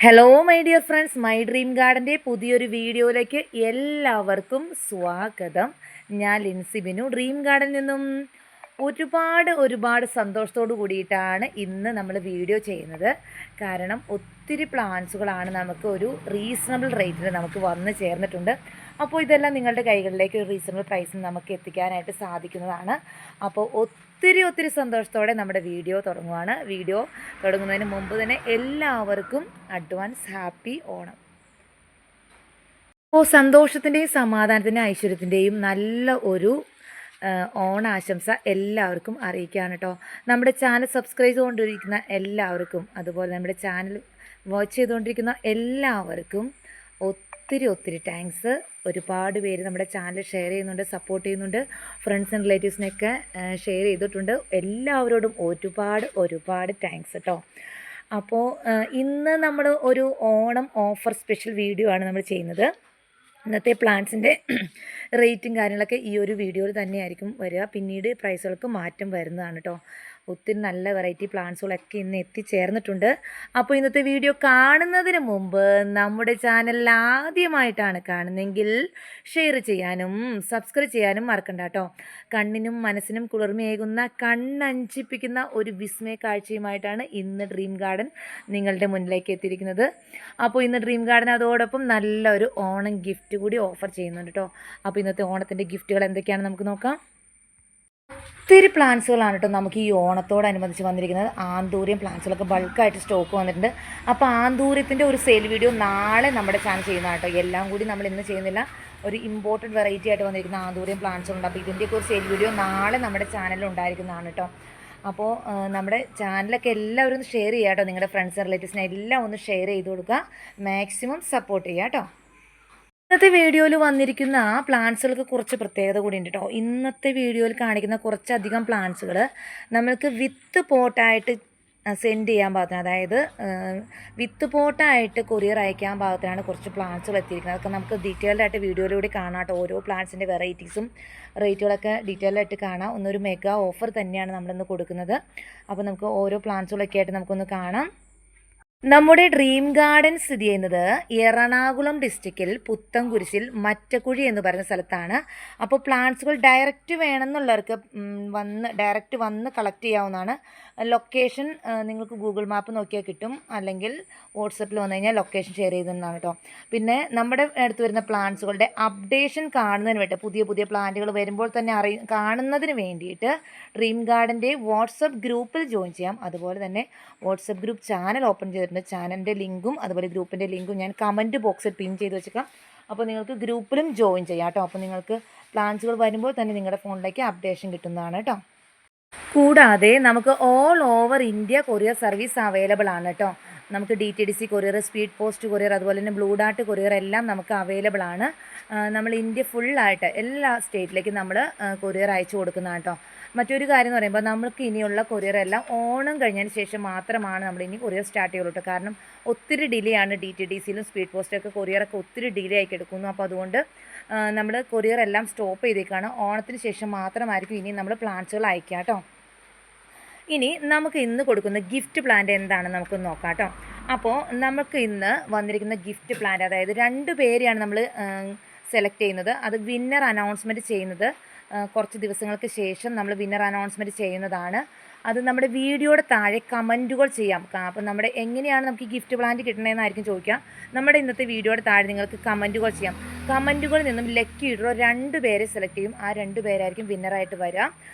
Hello my dear friends, my dream ഗാർഡൻ്റെ പുതിയൊരു വീഡിയോയിലേക്ക് എല്ലാവർക്കും സ്വാഗതം. ഞാൻ ലിൻസി ബിനു, ഡ്രീം ഗാർഡനിൽ നിന്നും ഒരുപാട് സന്തോഷത്തോടു കൂടിയിട്ടാണ് ഇന്ന് നമ്മൾ വീഡിയോ ചെയ്യുന്നത്. കാരണം ഒത്തിരി പ്ലാന്റ്സുകളാണ് നമുക്ക് ഒരു റീസണബിൾ റേറ്റിൽ നമുക്ക് വന്ന് ചേർന്നിട്ടുണ്ട്. അപ്പോൾ ഇതെല്ലാം നിങ്ങളുടെ കൈകളിലേക്ക് ഒരു റീസണബിൾ പ്രൈസിൽ നമുക്ക് എത്തിക്കാനായിട്ട് സാധിക്കുന്നതാണ്. അപ്പോൾ ഒത്തിരി സന്തോഷത്തോടെ നമ്മുടെ വീഡിയോ തുടങ്ങുവാണ്. വീഡിയോ തുടങ്ങുന്നതിന് മുമ്പ് തന്നെ എല്ലാവർക്കും അഡ്വാൻസ് ഹാപ്പി ഓണം. അപ്പോൾ സന്തോഷത്തിൻ്റെയും സമാധാനത്തിൻ്റെയും ഐശ്വര്യത്തിൻ്റെയും നല്ല ഒരു ഓണാശംസ എല്ലാവർക്കും അറിയിക്കുകയാണ് കേട്ടോ. നമ്മുടെ ചാനൽ സബ്സ്ക്രൈബ് ചെയ്തുകൊണ്ടിരിക്കുന്ന എല്ലാവർക്കും, അതുപോലെ നമ്മുടെ ചാനൽ വാച്ച് ചെയ്തുകൊണ്ടിരിക്കുന്ന എല്ലാവർക്കും ഒത്തിരി താങ്ക്സ്. ഒരുപാട് പേര് നമ്മുടെ ചാനൽ ഷെയർ ചെയ്യുന്നുണ്ട്, സപ്പോർട്ട് ചെയ്യുന്നുണ്ട്, ഫ്രണ്ട്സ് ആൻഡ് റിലേറ്റീവ്സിനൊക്കെ ഷെയർ ചെയ്തിട്ടുണ്ട്. എല്ലാവരോടും ഒരുപാട് താങ്ക്സ് കേട്ടോ. അപ്പോൾ ഇന്ന് നമ്മൾ ഒരു ഓണം ഓഫർ സ്പെഷ്യൽ വീഡിയോ ആണ് നമ്മൾ ചെയ്യുന്നത്. ഇന്നത്തെ പ്ലാന്റ്സിൻ്റെ റേറ്റും കാര്യങ്ങളൊക്കെ ഈ ഒരു വീഡിയോയിൽ തന്നെയായിരിക്കും വരിക. പിന്നീട് പ്രൈസുകൾക്ക് മാറ്റം വരുന്നതാണ് കേട്ടോ. ഒത്തിരി നല്ല വെറൈറ്റി പ്ലാന്റ്സുകളൊക്കെ ഇന്ന് എത്തിച്ചേർന്നിട്ടുണ്ട്. അപ്പോൾ ഇന്നത്തെ വീഡിയോ കാണുന്നതിന് മുമ്പ് നമ്മുടെ ചാനൽ ആദ്യമായിട്ടാണ് കാണുന്നതെങ്കിൽ ഷെയർ ചെയ്യാനും സബ്സ്ക്രൈബ് ചെയ്യാനും മറക്കണ്ട കേട്ടോ. കണ്ണിനും മനസ്സിനും കുളിർമയേകുന്ന കണ്ണഞ്ചിപ്പിക്കുന്ന ഒരു വിസ്മയ കാഴ്ചയുമായിട്ടാണ് ഇന്ന് ഡ്രീം ഗാർഡൻ നിങ്ങളുടെ മുന്നിലേക്ക് എത്തിയിരിക്കുന്നത്. അപ്പോൾ ഇന്ന് ഡ്രീം ഗാർഡൻ അതോടൊപ്പം നല്ലൊരു ഓണം ഗിഫ്റ്റ് കൂടി ഓഫർ ചെയ്യുന്നുണ്ട് കേട്ടോ. അപ്പോൾ ഇന്നത്തെ ഓണത്തിൻ്റെ ഗിഫ്റ്റുകൾ എന്തൊക്കെയാണെന്ന് നമുക്ക് നോക്കാം. ഒത്തിരി പ്ലാന്റ്സുകളാണ് കേട്ടോ നമുക്ക് ഈ ഓണത്തോടനുബന്ധിച്ച് വന്നിരിക്കുന്നത്. ആന്തൂര്യം പ്ലാന്റ്സുകളൊക്കെ ബൾക്കായിട്ട് സ്റ്റോക്ക് വന്നിട്ടുണ്ട്. അപ്പോൾ ആന്തൂര്യത്തിൻ്റെ ഒരു സെയിൽ വീഡിയോ നാളെ നമ്മുടെ ചാനൽ ചെയ്യുന്നതാണ് കേട്ടോ. എല്ലാം കൂടി നമ്മൾ ഇന്ന് ചെയ്യുന്നില്ല. ഒരു ഇമ്പോർട്ടൻറ്റ് വെറൈറ്റി ആയിട്ട് വന്നിരിക്കുന്ന ആന്തൂര്യം പ്ലാന്റ്സുകളുണ്ട്. അപ്പോൾ ഇതിൻ്റെയൊക്കെ ഒരു സെയിൽ വീഡിയോ നാളെ നമ്മുടെ ചാനലിൽ ഉണ്ടായിരിക്കുന്നതാണ് കേട്ടോ. അപ്പോൾ നമ്മുടെ ചാനലൊക്കെ എല്ലാവരും ഒന്ന് ഷെയർ ചെയ്യുക കേട്ടോ. നിങ്ങളുടെ ഫ്രണ്ട്സ് റിലേറ്റീവ്സിനെ എല്ലാം ഒന്ന് ഷെയർ ചെയ്ത് കൊടുക്കുക. മാക്സിമം സപ്പോർട്ട് ചെയ്യുക കേട്ടോ. ഇന്നത്തെ വീഡിയോയിൽ വന്നിരിക്കുന്ന പ്ലാന്റ്സുകൾക്ക് കുറച്ച് പ്രത്യേകത കൂടി ഉണ്ട് കേട്ടോ. ഇന്നത്തെ വീഡിയോയിൽ കാണിക്കുന്ന കുറച്ചധികം പ്ലാന്റ്സുകൾ നമ്മൾക്ക് വിത്ത് പോട്ടായിട്ട് സെൻഡ് ചെയ്യാൻ പാകത്തിന്, അതായത് വിത്ത് പോട്ടായിട്ട് കൊറിയർ അയക്കാൻ പാകത്തിനാണ് കുറച്ച് പ്ലാന്റ്സുകൾ എത്തിയിരിക്കുന്നത്. അതൊക്കെ നമുക്ക് ഡീറ്റെയിൽഡായിട്ട് വീഡിയോയിലൂടെ കാണാം കേട്ടോ. ഓരോ പ്ലാന്റ്സിൻ്റെ വെറൈറ്റീസും റേറ്റുകളൊക്കെ ഡീറ്റെയിൽഡായിട്ട് കാണാം. ഒന്നൊരു മെഗാ ഓഫർ തന്നെയാണ് നമ്മളിന്ന് കൊടുക്കുന്നത്. അപ്പോൾ നമുക്ക് ഓരോ പ്ലാന്റ്സുകളൊക്കെ ആയിട്ട് നമുക്കൊന്ന് കാണാം. നമ്മുടെ ഡ്രീം ഗാർഡൻ സ്ഥിതി ചെയ്യുന്നത് എറണാകുളം ഡിസ്ട്രിക്റ്റിൽ പുത്തൻകുരിശിൽ മറ്റക്കുഴി എന്ന് പറയുന്ന സ്ഥലത്താണ്. അപ്പോൾ പ്ലാന്റ്സുകൾ ഡയറക്റ്റ് വേണമെന്നുള്ളവർക്ക് ഡയറക്റ്റ് വന്ന് കളക്ട് ചെയ്യാവുന്നതാണ്. ലൊക്കേഷൻ നിങ്ങൾക്ക് ഗൂഗിൾ മാപ്പ് നോക്കിയാൽ കിട്ടും, അല്ലെങ്കിൽ വാട്സപ്പിൽ വന്നു കഴിഞ്ഞാൽ ലൊക്കേഷൻ ഷെയർ ചെയ്തതാണ് കേട്ടോ. പിന്നെ നമ്മുടെ അടുത്ത് വരുന്ന പ്ലാന്റ്സുകളുടെ അപ്ഡേഷൻ കാണുന്നതിന് വേണ്ടി, പുതിയ പ്ലാന്റുകൾ വരുമ്പോൾ തന്നെ കാണുന്നതിന് വേണ്ടിയിട്ട് ഡ്രീം ഗാർഡൻ്റെ വാട്സപ്പ് ഗ്രൂപ്പിൽ ജോയിൻ ചെയ്യാം. അതുപോലെ തന്നെ വാട്സപ്പ് ഗ്രൂപ്പ് ചാനൽ ഓപ്പൺ ചെയ്തിട്ടുണ്ട്. ചാനലിൻ്റെ ലിങ്കും അതുപോലെ ഗ്രൂപ്പിൻ്റെ ലിങ്കും ഞാൻ കമൻറ്റ് ബോക്സിൽ പിൻ ചെയ്ത് വെച്ചേക്കാം. അപ്പോൾ നിങ്ങൾക്ക് ഗ്രൂപ്പിലും ജോയിൻ ചെയ്യാം കേട്ടോ. അപ്പോൾ നിങ്ങൾക്ക് പ്ലാൻസുകൾ വരുമ്പോൾ തന്നെ നിങ്ങളുടെ ഫോണിലേക്ക് അപ്ഡേഷൻ കിട്ടുന്നതാണ് കേട്ടോ. കൂടാതെ നമുക്ക് all over India courier service available ആണ് കേട്ടോ. നമുക്ക് DTDC courier, speed post courier, അതുപോലെ തന്നെ ബ്ലൂ ഡാർട്ട് കൊറിയർ എല്ലാം നമുക്ക് അവൈലബിൾ ആണ്. നമ്മൾ ഇന്ത്യ ഫുള്ളായിട്ട് എല്ലാ സ്റ്റേറ്റിലേക്കും നമ്മൾ കൊറിയർ അയച്ചു കൊടുക്കുന്നതാണ് കേട്ടോ. മറ്റൊരു കാര്യം എന്ന് പറയുമ്പോൾ നമുക്ക് ഇനിയുള്ള കൊറിയർ എല്ലാം ഓണം കഴിഞ്ഞതിന് ശേഷം മാത്രമാണ് നമ്മൾ ഇനി കൊറിയർ സ്റ്റാർട്ട് ചെയ്യുള്ളൂ കേട്ടോ. കാരണം ഒത്തിരി ഡിലേ ആണ്. DTDCയിലും സ്പീഡ് പോസ്റ്റൊക്കെ കൊറിയറൊക്കെ ഒത്തിരി ഡിലേ ആയി കിടക്കുന്നു. അപ്പോൾ അതുകൊണ്ട് നമ്മൾ കൊറിയർ എല്ലാം സ്റ്റോപ്പ് ചെയ്തേക്കാണ്. ഓണത്തിന് ശേഷം മാത്രമായിരിക്കും ഇനി നമ്മൾ പ്ലാന്റ്സുകൾ അയക്കുക കേട്ടോ. ഇനി നമുക്ക് ഇന്ന് കൊടുക്കുന്ന ഗിഫ്റ്റ് പ്ലാന്റ് എന്താണെന്ന് നമുക്ക് നോക്കാം കേട്ടോ. അപ്പോൾ നമുക്ക് ഇന്ന് വന്നിരിക്കുന്ന ഗിഫ്റ്റ് പ്ലാന്റ്, അതായത് 2 പേരെയാണ് നമ്മൾ സെലക്ട് ചെയ്യുന്നത്. അത് വിന്നർ അനൗൺസ്മെൻറ്റ് ചെയ്യുന്നത് കുറച്ച് ദിവസങ്ങൾക്ക് ശേഷം നമ്മൾ വിന്നർ അനൗൺസ്മെൻറ്റ് ചെയ്യുന്നതാണ്. അത് നമ്മുടെ വീഡിയോയുടെ താഴെ കമൻറ്റുകൾ ചെയ്യാം. അപ്പോൾ നമ്മുടെ എങ്ങനെയാണ് നമുക്ക് ഈ ഗിഫ്റ്റ് പ്ലാന്റ് കിട്ടണമെന്നായിരിക്കും ചോദിക്കുക. നമ്മുടെ ഇന്നത്തെ വീഡിയോയുടെ താഴെ നിങ്ങൾക്ക് കമൻറ്റുകൾ ചെയ്യാം. കമൻറ്റുകളിൽ നിന്നും ലക്കി ഡ്രോ 2 പേരെ സെലക്ട് ചെയ്യും. ആ 2 പേരായിരിക്കും വിന്നറായിട്ട് വരിക.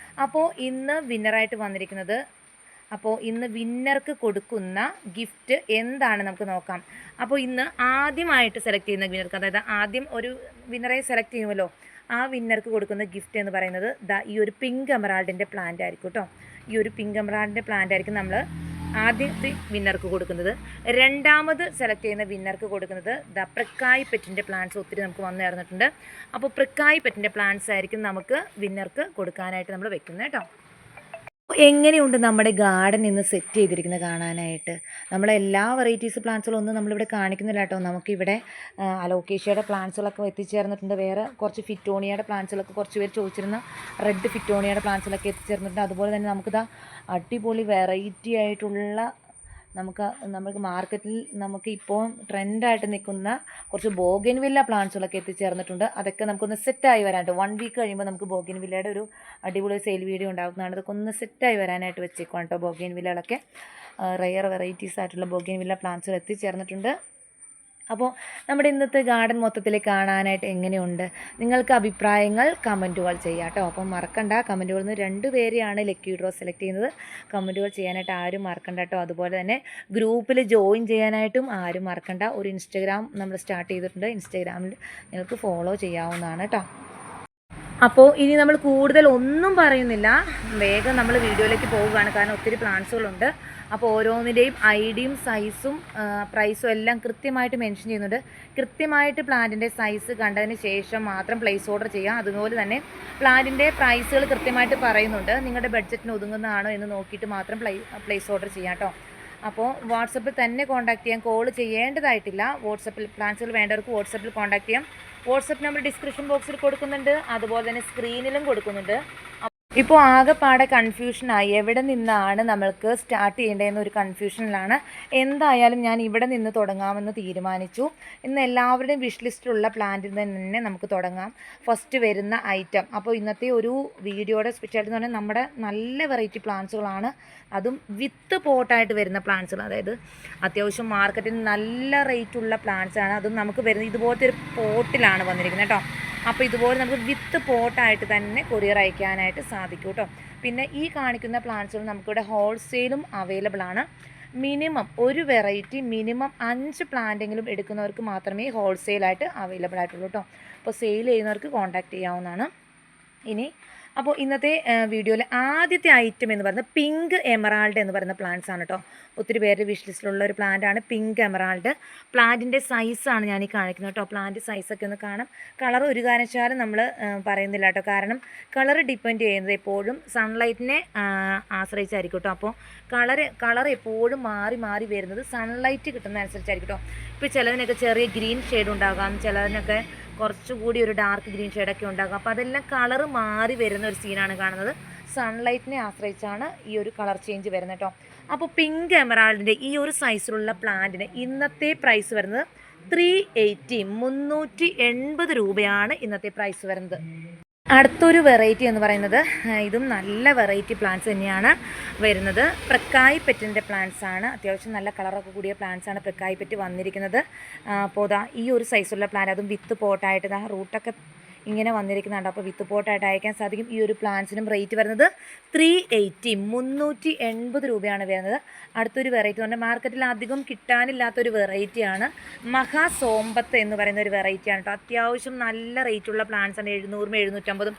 അപ്പോൾ ഇന്ന് വിന്നറായിട്ട് വന്നിരിക്കുന്നത്, അപ്പോൾ ഇന്ന് വിന്നർക്ക് കൊടുക്കുന്ന ഗിഫ്റ്റ് എന്താണ് നമുക്ക് നോക്കാം. അപ്പോൾ ഇന്ന് ആദ്യമായിട്ട് സെലക്ട് ചെയ്യുന്ന വിന്നർക്ക്, അതായത് ആദ്യം ഒരു വിന്നറെ സെലക്ട് ചെയ്യുമല്ലോ, ആ വിന്നർക്ക് കൊടുക്കുന്ന ഗിഫ്റ്റ് എന്ന് പറയുന്നത് ഈ ഒരു പിങ്ക് എമറാൾഡിൻ്റെ പ്ലാന്റ് ആയിരിക്കും കേട്ടോ. ഈ ഒരു പിങ്ക് എമറാൾഡിൻ്റെ പ്ലാന്റ് ആയിരിക്കും നമ്മൾ ആദ്യത്തെ വിന്നർക്ക് കൊടുക്കുന്നത്. രണ്ടാമത് സെലക്ട് ചെയ്യുന്ന വിന്നർക്ക് കൊടുക്കുന്നത് പ്രിക്കായി പെറ്റിൻ്റെ പ്ലാന്റ്സ് ഒത്തിരി നമുക്ക് വന്നു ചേർന്നിട്ടുണ്ട്. അപ്പോൾ പ്രിക്കായി പെറ്റിൻ്റെ പ്ലാന്റ്സ് ആയിരിക്കും നമുക്ക് വിന്നർക്ക് കൊടുക്കാനായിട്ട് നമ്മൾ വെക്കുന്നത് കേട്ടോ. എങ്ങനെയുണ്ട് നമ്മുടെ ഗാർഡൻ ഇന്ന് സെറ്റ് ചെയ്തിരിക്കുന്നത് കാണാനായിട്ട്. നമ്മളെല്ലാ വെറൈറ്റീസ് പ്ലാന്റ്സുകളും ഒന്നും നമ്മളിവിടെ കാണിക്കുന്നില്ല കേട്ടോ. നമുക്കിവിടെ അലോക്കേഷ്യയുടെ പ്ലാന്റ്സുകളൊക്കെ എത്തിച്ചേർന്നിട്ടുണ്ട്. വേറെ കുറച്ച് ഫിറ്റോണിയയുടെ പ്ലാന്റ്സുകളൊക്കെ കുറച്ച് പേര് ചോദിച്ചിരുന്ന റെഡ് ഫിറ്റോണിയയുടെ പ്ലാന്റ്സുകളൊക്കെ എത്തിച്ചേർന്നിട്ടുണ്ട്. അതുപോലെ തന്നെ നമുക്കിതാ അടിപൊളി വെറൈറ്റി ആയിട്ടുള്ള നമുക്ക് മാർക്കറ്റിൽ ഇപ്പോൾ ട്രെൻഡായിട്ട് നിൽക്കുന്ന കുറച്ച് ബോഗൻവില്ല പ്ലാന്റ്സുകളൊക്കെ എത്തിച്ചേർന്നിട്ടുണ്ട്. അതൊക്കെ നമുക്കൊന്ന് സെറ്റായി വരാനായിട്ട് 1 വീക്ക് കഴിയുമ്പോൾ നമുക്ക് ബോഗൻവില്ലയുടെ ഒരു അടിപൊളി സെയിൽ വീഡിയോ ഉണ്ടാകുന്നതാണ്. അതൊക്കെ ഒന്ന് സെറ്റായി വരാനായിട്ട് വെച്ചേക്കുവാണ് കേട്ടോ. ബോഗൻവില്ലകളൊക്കെ റെയർ വെറൈറ്റീസ് ആയിട്ടുള്ള ബോഗൻവില്ല പ്ലാന്റ്സുകൾ എത്തിച്ചേർന്നിട്ടുണ്ട്. അപ്പോൾ നമ്മുടെ ഇന്നത്തെ ഗാർഡൻ മൊത്തത്തിൽ കാണാനായിട്ട് എങ്ങനെയുണ്ട്, നിങ്ങൾക്ക് അഭിപ്രായങ്ങൾ കമൻറ്റുകൾ ചെയ്യാം കേട്ടോ. അപ്പം മറക്കണ്ട, കമൻറ്റുകളിൽ നിന്ന് 2 പേരെയാണ് ലക്കി ഡ്രോ സെലക്ട് ചെയ്യുന്നത്. കമൻറ്റുകൾ ചെയ്യാനായിട്ട് ആരും മറക്കണ്ട കേട്ടോ. അതുപോലെ തന്നെ ഗ്രൂപ്പിൽ ജോയിൻ ചെയ്യാനായിട്ടും ആരും മറക്കണ്ട. ഒരു ഇൻസ്റ്റഗ്രാം നമ്മൾ സ്റ്റാർട്ട് ചെയ്തിട്ടുണ്ട്. ഇൻസ്റ്റഗ്രാമിൽ നിങ്ങൾക്ക് ഫോളോ ചെയ്യാവുന്നതാണ് കേട്ടോ. അപ്പോൾ ഇനി നമ്മൾ കൂടുതൽ ഒന്നും പറയുന്നില്ല, വേഗം നമ്മൾ വീഡിയോയിലേക്ക് പോവുകയാണ്. കാരണം ഒത്തിരി പ്ലാന്റ്സുകളുണ്ട്. അപ്പോൾ ഓരോന്നിൻ്റെയും ഐഡിയും സൈസും പ്രൈസും എല്ലാം കൃത്യമായിട്ട് മെൻഷൻ ചെയ്യുന്നുണ്ട്. കൃത്യമായിട്ട് പ്ലാന്റിൻ്റെ സൈസ് കണ്ടതിന് ശേഷം മാത്രം പ്ലേസ് ഓർഡർ ചെയ്യാം. അതുപോലെ തന്നെ പ്ലാന്റിൻ്റെ പ്രൈസുകൾ കൃത്യമായിട്ട് പറയുന്നുണ്ട്. നിങ്ങളുടെ ബഡ്ജറ്റിന് ഒതുങ്ങുന്നതാണോ എന്ന് നോക്കിയിട്ട് മാത്രം പ്ലേസ് ഓർഡർ ചെയ്യാം കേട്ടോ. അപ്പോൾ വാട്സപ്പിൽ തന്നെ കോൺടാക്ട് ചെയ്യാം, കോൾ ചെയ്യേണ്ടതായിട്ടില്ല. വാട്സപ്പിൽ പ്ലാൻസുകൾ വേണ്ടവർക്ക് വാട്സപ്പിൽ കോൺടാക്ട് ചെയ്യാം. വാട്സപ്പ് നമ്പർ ഡിസ്ക്രിപ്ഷൻ ബോക്സിൽ കൊടുക്കുന്നുണ്ട്, അതുപോലെ തന്നെ സ്ക്രീനിലും കൊടുക്കുന്നുണ്ട്. ഇപ്പോൾ ആകെപ്പാടെ കൺഫ്യൂഷനായി, എവിടെ നിന്നാണ് നമ്മൾക്ക് സ്റ്റാർട്ട് ചെയ്യേണ്ടതെന്നൊരു കൺഫ്യൂഷനിലാണ്. എന്തായാലും ഞാൻ ഇവിടെ നിന്ന് തുടങ്ങാമെന്ന് തീരുമാനിച്ചു. ഇന്ന് എല്ലാവരുടെയും വിഷ് ലിസ്റ്റിലുള്ള പ്ലാന്റിൽ തന്നെ നമുക്ക് തുടങ്ങാം. ഫസ്റ്റ് വരുന്ന ഐറ്റം, അപ്പോൾ ഇന്നത്തെ ഒരു വീഡിയോയുടെ സ്പെഷ്യാലിറ്റി എന്ന് പറഞ്ഞാൽ നമ്മുടെ നല്ല വെറൈറ്റി പ്ലാന്റ്സുകളാണ്. അതും വിത്ത് പോട്ടായിട്ട് വരുന്ന പ്ലാന്റ്സുകൾ, അതായത് അത്യാവശ്യം മാർക്കറ്റിൽ നല്ല റേറ്റുള്ള പ്ലാന്റ്സാണ്. അതും നമുക്ക് വരുന്നത് ഇതുപോലത്തെ ഒരു പോട്ടിലാണ് വന്നിരിക്കുന്നത് കേട്ടോ. അപ്പോൾ ഇതുപോലെ നമുക്ക് വിത്ത് പോട്ടായിട്ട് തന്നെ കൊറിയർ അയക്കാനായിട്ട് സാധിക്കും കേട്ടോ. പിന്നെ ഈ കാണിക്കുന്ന പ്ലാന്റ്സുകൾ നമുക്കിവിടെ ഹോൾസെയിലും അവൈലബിൾ ആണ്. മിനിമം ഒരു വെറൈറ്റി മിനിമം 5 പ്ലാന്റെങ്കിലും എടുക്കുന്നവർക്ക് മാത്രമേ ഹോൾസെയിലായിട്ട് അവൈലബിൾ ആയിട്ടുള്ളൂ കേട്ടോ. അപ്പോൾ സെയിൽ ചെയ്യുന്നവർക്ക് കോൺടാക്റ്റ് ചെയ്യാവുന്നതാണ്. ഇനി അപ്പോൾ ഇന്നത്തെ വീഡിയോയിൽ ആദ്യത്തെ ഐറ്റം എന്ന് പറയുന്നത് പിങ്ക് എമറാൾഡ് എന്ന് പറയുന്ന പ്ലാന്റ്സ് ആണ് കേട്ടോ. ഒത്തിരി പേര് വിഷ് ലിസ്റ്റിലുള്ള ഒരു പ്ലാന്റാണ് പിങ്ക് എമറാൾഡ്. പ്ലാന്റിൻ്റെ സൈസാണ് ഞാൻ ഈ കാണിക്കുന്നത് കേട്ടോ. പ്ലാന്റ് സൈസൊക്കെ ഒന്ന് കാണാം. കളർ ഒരു കാരണവശാലും നമ്മൾ പറയുന്നില്ല കേട്ടോ. കാരണം കളർ ഡിപ്പെൻഡ് ചെയ്യുന്നത് എപ്പോഴും സൺലൈറ്റിനെ ആശ്രയിച്ചായിരിക്കും കേട്ടോ. അപ്പോൾ കളർ എപ്പോഴും മാറി മാറി വരുന്നത് സൺലൈറ്റ് കിട്ടുന്ന അനുസരിച്ചായിരിക്കും കേട്ടോ. ഇപ്പോൾ ചിലതിനൊക്കെ ചെറിയ ഗ്രീൻ ഷെയ്ഡ് ഉണ്ടാകാം, ചിലതിനൊക്കെ കുറച്ചുകൂടി ഒരു ഡാർക്ക് ഗ്രീൻ ഷെയ്ഡൊക്കെ ഉണ്ടാകും. അപ്പോൾ അതെല്ലാം കളർ മാറി വരുന്ന ഒരു സീനാണ് കാണുന്നത്. സൺലൈറ്റിനെ ആശ്രയിച്ചാണ് ഈ ഒരു കളർ ചേഞ്ച് വരുന്നത് കേട്ടോ. അപ്പോൾ പിങ്ക് എമറാൾഡിൻ്റെ ഈ ഒരു സൈസിലുള്ള പ്ലാന്റിന് ഇന്നത്തെ പ്രൈസ് വരുന്നത് 380 രൂപയാണ് ഇന്നത്തെ പ്രൈസ് വരുന്നത്. അടുത്തൊരു വെറൈറ്റി എന്ന് പറയുന്നത് ഇതും നല്ല വെറൈറ്റി പ്ലാന്റ്സ് തന്നെയാണ് വരുന്നത്. പ്രക്കായി പെറ്റിൻ്റെ പ്ലാന്റ്സ് ആണ്. അത്യാവശ്യം നല്ല കളറൊക്കെ കൂടിയ പ്ലാന്റ്സ് ആണ് പ്രക്കായി പെറ്റ് വന്നിരിക്കുന്നത്. അപ്പോൾ ഈ ഒരു സൈസുള്ള പ്ലാന്റ്, അതും വിത്ത് പോട്ടായിട്ട് റൂട്ടൊക്കെ ഇങ്ങനെ വന്നിരിക്കുന്നുണ്ട്. അപ്പോൾ വിത്ത് പോട്ടായിട്ട് അയക്കാൻ സാധിക്കും. ഈ ഒരു പ്ലാന്റ്സിനും റേറ്റ് വരുന്നത് 380 രൂപയാണ് വരുന്നത്. അടുത്തൊരു വെറൈറ്റി എന്ന് പറഞ്ഞാൽ മാർക്കറ്റിൽ അധികം കിട്ടാനില്ലാത്തൊരു വെറൈറ്റിയാണ് മഹാ സോമ്പത്ത് എന്ന് പറയുന്ന ഒരു വെറൈറ്റിയാണ് കേട്ടോ. അത്യാവശ്യം നല്ല റേറ്റുള്ള പ്ലാന്റ്സ് ആണ്. 700, 750,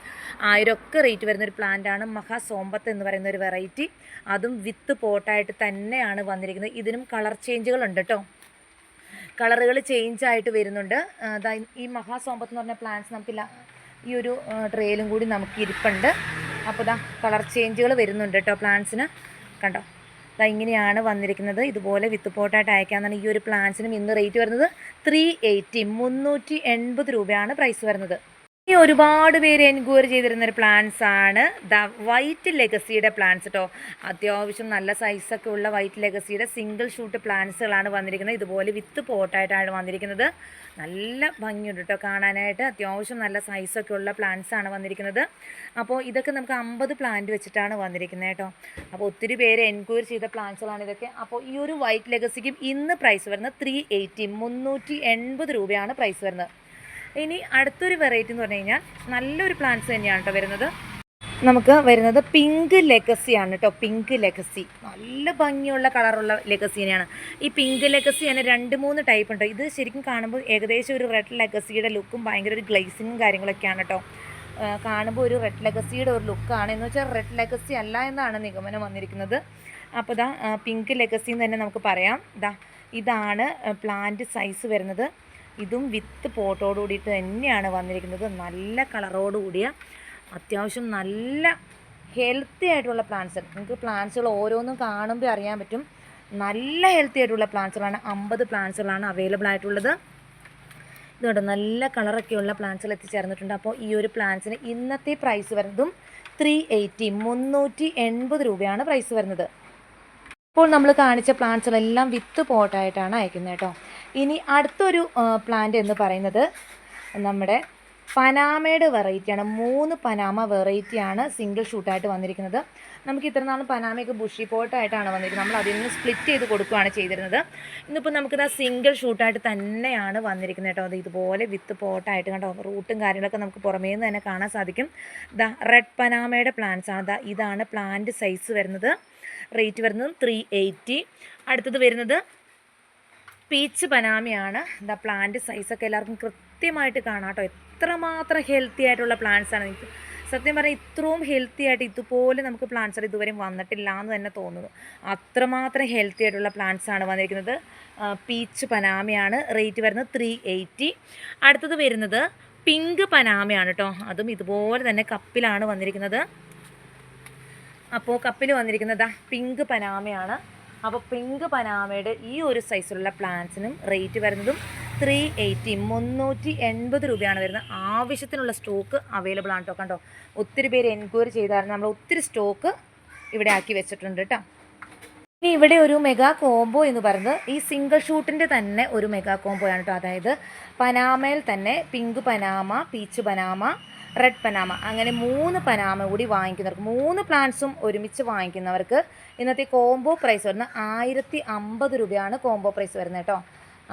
1000 ഒക്കെ റേറ്റ് വരുന്നൊരു പ്ലാന്റാണ് മഹാ സോമ്പത്ത് എന്ന് പറയുന്ന ഒരു വെറൈറ്റി. അതും വിത്ത് പോട്ടായിട്ട് തന്നെയാണ് വന്നിരിക്കുന്നത്. ഇതിനും കളർ ചേഞ്ചുകളുണ്ട് കേട്ടോ. കളറുകൾ ചേഞ്ച് ആയിട്ട് വരുന്നുണ്ട്. ഈ മഹാസോമ്പത്ത് എന്ന് പറഞ്ഞ പ്ലാന്റ്സ് നമുക്കില്ല, ഈ ഒരു ട്രേയിലും കൂടി നമുക്ക് ഇരിപ്പുണ്ട്. അപ്പോൾ കളർ ചേഞ്ചുകൾ വരുന്നുണ്ട് കേട്ടോ പ്ലാന്റ്സിന്. കണ്ടോ, ഇങ്ങനെയാണ് വന്നിരിക്കുന്നത്. ഇതുപോലെ വിത്ത് പോട്ടായിട്ട് അയക്കാമെന്നാണ്. ഈ ഒരു പ്ലാന്റ്സിനും ഇന്ന് റേറ്റ് വരുന്നത് 380 രൂപയാണ് പ്രൈസ് വരുന്നത്. ഈ ഒരുപാട് പേര് എൻക്വയറി ചെയ്തിരുന്നൊരു പ്ലാന്റ്സ് ആണ് വൈറ്റ് ലെഗസിയുടെ പ്ലാന്റ്സ് കേട്ടോ. അത്യാവശ്യം നല്ല സൈസൊക്കെ ഉള്ള വൈറ്റ് ലെഗസിയുടെ സിംഗിൾ ഷൂട്ട് പ്ലാന്റ്സുകളാണ് വന്നിരിക്കുന്നത്. ഇതുപോലെ വിത്ത് പോട്ടായിട്ടാണ് വന്നിരിക്കുന്നത്. നല്ല ഭംഗിയുണ്ട് കേട്ടോ കാണാനായിട്ട്. അത്യാവശ്യം നല്ല സൈസൊക്കെ ഉള്ള പ്ലാന്റ്സ് ആണ് വന്നിരിക്കുന്നത്. അപ്പോൾ ഇതൊക്കെ നമുക്ക് 50 പ്ലാന്റ് വെച്ചിട്ടാണ് വന്നിരിക്കുന്നത് കേട്ടോ. അപ്പോൾ ഒത്തിരി പേര് എൻക്വയറി ചെയ്ത പ്ലാന്റ്സുകളാണ് ഇതൊക്കെ. അപ്പോൾ ഈ ഒരു വൈറ്റ് ലെഗസിക്കും ഇന്ന് പ്രൈസ് വരുന്നത് 380 രൂപയാണ് പ്രൈസ് വരുന്നത്. ഇനി അടുത്തൊരു വെറൈറ്റി എന്ന് പറഞ്ഞു കഴിഞ്ഞാൽ നല്ലൊരു പ്ലാന്റ്സ് തന്നെയാണ് കേട്ടോ വരുന്നത്. നമുക്ക് വരുന്നത് പിങ്ക് ലെഗസിയാണ് കേട്ടോ. പിങ്ക് ലെഗസി നല്ല ഭംഗിയുള്ള കളറുള്ള ലെഗസി തന്നെയാണ്. ഈ പിങ്ക് ലെഗസി തന്നെ 2-3 ടൈപ്പ് ഉണ്ട്. ഇത് ശരിക്കും കാണുമ്പോൾ ഏകദേശം ഒരു റെഡ് ലെഗസിയുടെ ലുക്കും ഭയങ്കര ഒരു ഗ്ലേസിങ്ങും കാര്യങ്ങളൊക്കെയാണ് കേട്ടോ. കാണുമ്പോൾ ഒരു റെഡ് ലെഗസിയുടെ ഒരു ലുക്കാണ്. എന്ന് വെച്ചാൽ റെഡ് ലെഗസി അല്ല എന്നാണ് നിഗമനം വന്നിരിക്കുന്നത്. അപ്പോൾ പിങ്ക് ലെഗസി എന്ന് തന്നെ നമുക്ക് പറയാം. ഇതാണ് പ്ലാന്റ് സൈസ് വരുന്നത്. ഇതും വിത്ത് പോട്ടോട് കൂടിയിട്ട് തന്നെയാണ് വന്നിരിക്കുന്നത്. നല്ല കളറോട് കൂടിയ അത്യാവശ്യം നല്ല ഹെൽത്തി ആയിട്ടുള്ള പ്ലാന്റ്സ്. നിങ്ങൾക്ക് പ്ലാന്റ്സുകൾ ഓരോന്നും കാണുമ്പോൾ അറിയാൻ പറ്റും. നല്ല ഹെൽത്തി ആയിട്ടുള്ള പ്ലാന്റ്സുകളാണ്. 50 പ്ലാന്റ്സുകളാണ് അവൈലബിൾ ആയിട്ടുള്ളത്. ഇതുകൊണ്ട് നല്ല കളറൊക്കെയുള്ള പ്ലാന്റ്സുകൾ എത്തിച്ചേർന്നിട്ടുണ്ട്. അപ്പോൾ ഈ ഒരു പ്ലാന്റ്സിന് ഇന്നത്തെ പ്രൈസ് വരുന്നതും 380 രൂപയാണ് പ്രൈസ് വരുന്നത്. ഇപ്പോൾ നമ്മൾ കാണിച്ച പ്ലാന്റ്സുകളെല്ലാം വിത്ത് പോട്ടായിട്ടാണ് അയക്കുന്നത് കേട്ടോ. ഇനി അടുത്തൊരു പ്ലാന്റ് എന്ന് പറയുന്നത് നമ്മുടെ പനാമയുടെ വെറൈറ്റിയാണ്. 3 പനാമ വെറൈറ്റിയാണ് സിംഗിൾ ഷൂട്ടായിട്ട് വന്നിരിക്കുന്നത്. നമുക്ക് ഇത്ര നാളും പനാമയൊക്കെ ബുഷി പോട്ടായിട്ടാണ് വന്നിരിക്കുന്നത്. നമ്മൾ അതിൽ നിന്ന് സ്പ്ലിറ്റ് ചെയ്ത് കൊടുക്കുകയാണ് ചെയ്തിരുന്നത്. ഇന്നിപ്പോൾ നമുക്കിത് സിംഗിൾ ഷൂട്ടായിട്ട് തന്നെയാണ് വന്നിരിക്കുന്നത് കേട്ടോ. അത് ഇതുപോലെ വിത്ത് പോട്ടായിട്ട് കണ്ടോ, റൂട്ടും കാര്യങ്ങളൊക്കെ നമുക്ക് പുറമേ നിന്ന് തന്നെ കാണാൻ സാധിക്കും. ദാ റെഡ് പനാമയുടെ പ്ലാന്റ്സ് ആണ്. ദാ ഇതാണ് പ്ലാന്റ് സൈസ് വരുന്നത്. റേറ്റ് വരുന്നത് 380. അടുത്തത് വരുന്നത് പീച്ച് പനാമയാണ്. എന്താ പ്ലാന്റ് സൈസൊക്കെ എല്ലാവർക്കും കൃത്യമായിട്ട് കാണാം കേട്ടോ. എത്രമാത്രം ഹെൽത്തി ആയിട്ടുള്ള പ്ലാന്റ്സ് ആണ്. എനിക്ക് സത്യം പറഞ്ഞാൽ ഇത്രയും ഹെൽത്തി ആയിട്ട് ഇതുപോലെ നമുക്ക് പ്ലാന്റ്സ് ഇതുവരെയും വന്നിട്ടില്ല എന്ന് തന്നെ തോന്നുന്നു. അത്രമാത്രം ഹെൽത്തി ആയിട്ടുള്ള പ്ലാന്റ്സ് ആണ് വന്നിരിക്കുന്നത്. പീച്ച് പനാമയാണ്. റേറ്റ് വരുന്നത് 380. അടുത്തത് വരുന്നത് പിങ്ക് പനാമയാണ് കേട്ടോ. അതും ഇതുപോലെ തന്നെ കപ്പിലാണ് വന്നിരിക്കുന്നത്. അപ്പോൾ കപ്പിൽ വന്നിരിക്കുന്നത് പിങ്ക് പനാമയാണ്. അപ്പോൾ പിങ്ക് പനാമയുടെ ഈ ഒരു സൈസിലുള്ള പ്ലാന്റ്സിനും റേറ്റ് വരുന്നതും 380, 380 രൂപയാണ് വരുന്നത്. ആവശ്യത്തിനുള്ള സ്റ്റോക്ക് അവൈലബിൾ ആണ് കേട്ടോ. കണ്ടോ, ഒത്തിരി പേര് എൻക്വയറി ചെയ്തായിരുന്നു. നമ്മൾ ഒത്തിരി സ്റ്റോക്ക് ഇവിടെ ആക്കി വെച്ചിട്ടുണ്ട് കേട്ടോ. ഇനി ഇവിടെ ഒരു മെഗാ കോംബോ എന്ന് പറയുന്നത് ഈ സിംഗിൾ ഷൂട്ടിൻ്റെ തന്നെ ഒരു മെഗാ കോംബോ ആണ് കേട്ടോ. അതായത് പനാമയിൽ തന്നെ pink Panama, peach Panama, red Panama, അങ്ങനെ 3 പനാമ കൂടി വാങ്ങിക്കുന്നവർക്ക്, 3 പ്ലാന്റ്സും ഒരുമിച്ച് വാങ്ങിക്കുന്നവർക്ക് ഇന്നത്തെ കോംബോ പ്രൈസ് വരുന്നത് 1050 രൂപയാണ് കോംബോ പ്രൈസ് വരുന്നത് കേട്ടോ.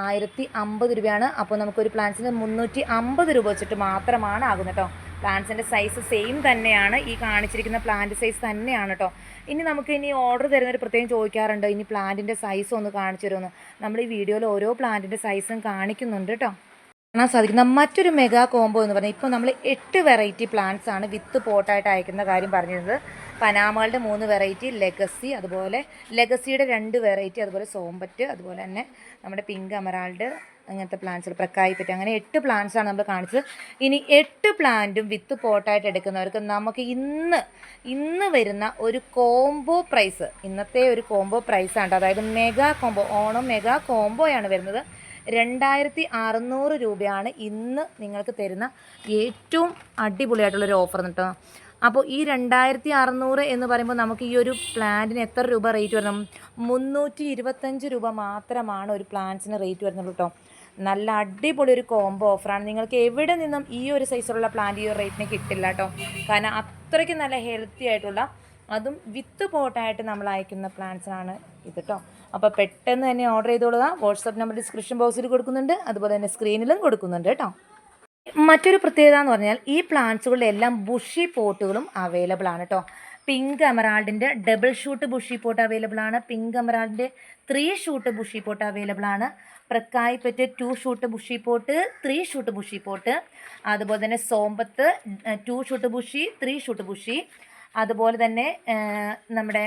1050 രൂപയാണ്. അപ്പോൾ നമുക്കൊരു പ്ലാന്റ്സിന് 350 രൂപ വെച്ചിട്ട് മാത്രമാണ് ആകുന്നത് കേട്ടോ. പ്ലാന്റ്സിൻ്റെ സൈസ് സെയിം തന്നെയാണ്. ഈ കാണിച്ചിരിക്കുന്ന പ്ലാന്റ് സൈസ് തന്നെയാണ് കേട്ടോ. ഇനി നമുക്ക് ഇനി ഓർഡർ തരുന്നവർ പ്രത്യേകം ചോദിക്കാറുണ്ട്, ഇനി പ്ലാന്റിൻ്റെ സൈസ് ഒന്ന് കാണിച്ചു തരുമെന്ന്. നമ്മൾ ഈ വീഡിയോയിൽ ഓരോ പ്ലാന്റിൻ്റെ സൈസും കാണിക്കുന്നുണ്ട് കേട്ടോ. കാണാൻ സാധിക്കുന്ന മറ്റൊരു മെഗാ കോംബോ എന്ന് പറഞ്ഞാൽ ഇപ്പോൾ നമ്മൾ 8 വെറൈറ്റി പ്ലാന്റ്സ് ആണ് വിത്ത് പോട്ടായിട്ട് അയക്കുന്ന കാര്യം പറഞ്ഞിരുന്നത്. പനാമകളുടെ 3 വെറൈറ്റി, ലെഗസി, അതുപോലെ ലെഗസിയുടെ 2 വെറൈറ്റി, അതുപോലെ സോമ്പറ്റ്, അതുപോലെ തന്നെ നമ്മുടെ പിങ്ക് എമറാൾഡ്, അങ്ങനത്തെ പ്ലാന്റ്സുകൾ, പ്രക്കായിപ്പറ്റ്, അങ്ങനെ 8 പ്ലാന്റ്സ് ആണ് നമ്മൾ കാണിച്ചത്. ഇനി 8 പ്ലാന്റും വിത്ത് പോട്ടായിട്ട് എടുക്കുന്നവർക്ക് നമുക്ക് ഇന്ന് വരുന്ന ഒരു കോംബോ പ്രൈസ്, ഇന്നത്തെ ഒരു കോംബോ പ്രൈസാണ്. അതായത് മെഗാ കോംബോ, ഓണം മെഗാ കോംബോയാണ് വരുന്നത്. 2600 രൂപയാണ് ഇന്ന് നിങ്ങൾക്ക് തരുന്ന ഏറ്റവും അടിപൊളിയായിട്ടുള്ളൊരു ഓഫർ കേട്ടോ. അപ്പോൾ ഈ 2600 എന്ന് പറയുമ്പോൾ നമുക്ക് ഈ ഒരു പ്ലാന്റിന് എത്ര രൂപ റേറ്റ് വരണം? 325 രൂപ മാത്രമാണ് ഒരു പ്ലാന്റ്സിന് റേറ്റ് വരുന്നുള്ളൂ കേട്ടോ. നല്ല അടിപൊളി ഒരു കോംബോ ഓഫറാണ്. നിങ്ങൾക്ക് എവിടെ നിന്നും ഈ ഒരു സൈസിലുള്ള പ്ലാന്റ് ഈ ഒരു റേറ്റിന് കിട്ടില്ല കേട്ടോ. കാരണം അത്രയ്ക്ക് നല്ല ഹെൽത്തി ആയിട്ടുള്ള, അതും വിത്ത് പോട്ടായിട്ട് നമ്മൾ അയക്കുന്ന പ്ലാന്റ്സാണ് ഇത് കേട്ടോ. അപ്പോൾ പെട്ടെന്ന് തന്നെ ഓർഡർ ചെയ്തോളുക. വാട്സപ്പ് നമ്പർ ഡിസ്ക്രിപ്ഷൻ ബോക്സിൽ കൊടുക്കുന്നുണ്ട്, അതുപോലെ തന്നെ സ്ക്രീനിലും കൊടുക്കുന്നുണ്ട് കേട്ടോ. മറ്റൊരു പ്രത്യേകത എന്ന് പറഞ്ഞാൽ ഈ പ്ലാന്റ്സുകളുടെ എല്ലാം ബുഷി പോട്ടുകളും അവൈലബിൾ ആണ് കേട്ടോ. പിങ്ക് എമറാൾഡിൻ്റെ double shoot bushy pot available ആണ്. പിങ്ക് എമറാൾഡിൻ്റെ 3 ഷൂട്ട് ബുഷി പോട്ട് അവൈലബിൾ ആണ്. പ്രക്കായിപ്പറ്റ് 2 shoot bushy pot, 3 shoot bushy pot, അതുപോലെ തന്നെ സോമ്പത്ത് 2 ഷൂട്ട് ബുഷി, 3 ഷൂട്ട് ബുഷി, അതുപോലെ തന്നെ നമ്മുടെ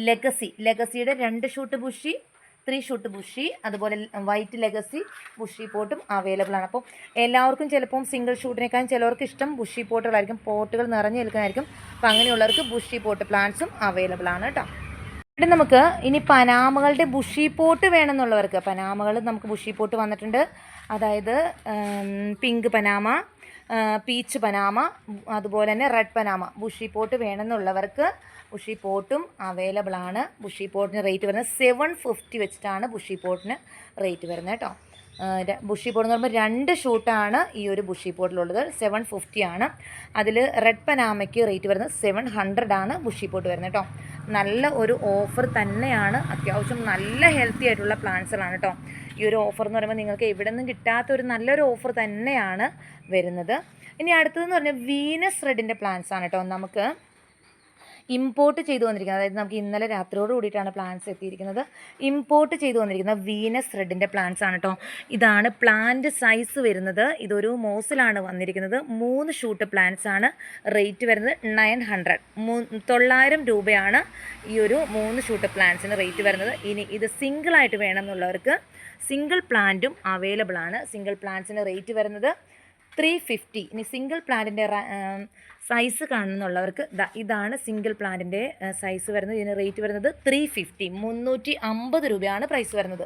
ലെഗസിയുടെ 2 ഷൂട്ട് ബുഷി, 3 ഷൂട്ട് ബുഷി, അതുപോലെ വൈറ്റ് ലെഗസി ബുഷി പോട്ടും അവൈലബിൾ ആണ്. അപ്പോൾ എല്ലാവർക്കും ചിലപ്പം സിംഗിൾ ഷൂട്ടിനേക്കാളും ചിലവർക്ക് ഇഷ്ടം ബുഷി പോട്ടുകളായിരിക്കും, പോട്ടുകൾ നിറഞ്ഞു നിൽക്കുന്നതായിരിക്കും. അപ്പോൾ അങ്ങനെയുള്ളവർക്ക് ബുഷി പോട്ട് പ്ലാന്റ്സും അവൈലബിൾ ആണ് കേട്ടോ. ഇവിടെ നമുക്ക് ഇനി പനാമകളുടെ ബുഷി പോട്ട് വേണമെന്നുള്ളവർക്ക്, പനാമകൾ നമുക്ക് ബുഷി പോട്ട് വന്നിട്ടുണ്ട്. അതായത് പിങ്ക് പനാമ, പീച്ച് പനാമ, അതുപോലെ തന്നെ റെഡ് പനാമ, ബുഷി പോട്ട് വേണമെന്നുള്ളവർക്ക് ബുഷി പോട്ടും അവൈലബിൾ ആണ്. ബുഷി പോട്ടിന് റേറ്റ് വരുന്നത് 750 വെച്ചിട്ടാണ് ബുഷി പോട്ടിന് റേറ്റ് വരുന്നത് കേട്ടോ. ബുഷി പോട്ട് എന്ന് പറയുമ്പോൾ 2 ഷൂട്ടാണ് ഈ ഒരു ബുഷി പോട്ടിലുള്ളത്. 750 ആണ്. അതിൽ റെഡ് പനാമയ്ക്ക് റേറ്റ് വരുന്നത് 700 ആണ് ബുഷി പോട്ട് വരുന്നത് കേട്ടോ. നല്ല ഒരു ഓഫർ തന്നെയാണ്. അത്യാവശ്യം നല്ല ഹെൽത്തി ആയിട്ടുള്ള പ്ലാന്റ്സുകളാണ് കേട്ടോ. ഈ ഒരു ഓഫർ എന്ന് പറയുമ്പോൾ നിങ്ങൾക്ക് എവിടെ നിന്നും കിട്ടാത്ത ഒരു നല്ലൊരു ഓഫർ തന്നെയാണ് വരുന്നത്. ഇനി അടുത്തതെന്ന് പറഞ്ഞാൽ വീനസ് റെഡിൻ്റെ പ്ലാന്റ്സ് ആണ് കേട്ടോ. നമുക്ക് ഇമ്പോർട്ട് ചെയ്തു വന്നിരിക്കുന്നത്, അതായത് നമുക്ക് ഇന്നലെ രാത്രിയോട് കൂടിയിട്ടാണ് പ്ലാന്റ്സ് എത്തിയിരിക്കുന്നത്. ഇമ്പോർട്ട് ചെയ്തു വന്നിരിക്കുന്ന വീനസ് റെഡിൻ്റെ പ്ലാന്റ്സ് ആണ് കേട്ടോ. ഇതാണ് പ്ലാന്റ് സൈസ് വരുന്നത്. ഇതൊരു മോസിലാണ് വന്നിരിക്കുന്നത്. 3 ഷൂട്ട് പ്ലാന്റ്സ് ആണ്. റേറ്റ് വരുന്നത് 900 രൂപയാണ് ഈ ഒരു 3 ഷൂട്ട് പ്ലാന്റ്സിന് റേറ്റ് വരുന്നത്. ഇനി ഇത് സിംഗിളായിട്ട് വേണമെന്നുള്ളവർക്ക് സിംഗിൾ പ്ലാന്റും അവൈലബിൾ ആണ്. സിംഗിൾ പ്ലാന്റ്സിന് റേറ്റ് വരുന്നത് 350. ഇനി സിംഗിൾ പ്ലാന്റിൻ്റെ സൈസ് കാണുന്നുള്ളവർക്ക് ഇതാണ് സിംഗിൾ പ്ലാന്റിൻ്റെ സൈസ് വരുന്നത്. ഇതിന് റേറ്റ് വരുന്നത് 350, 350 രൂപയാണ് പ്രൈസ് വരുന്നത്.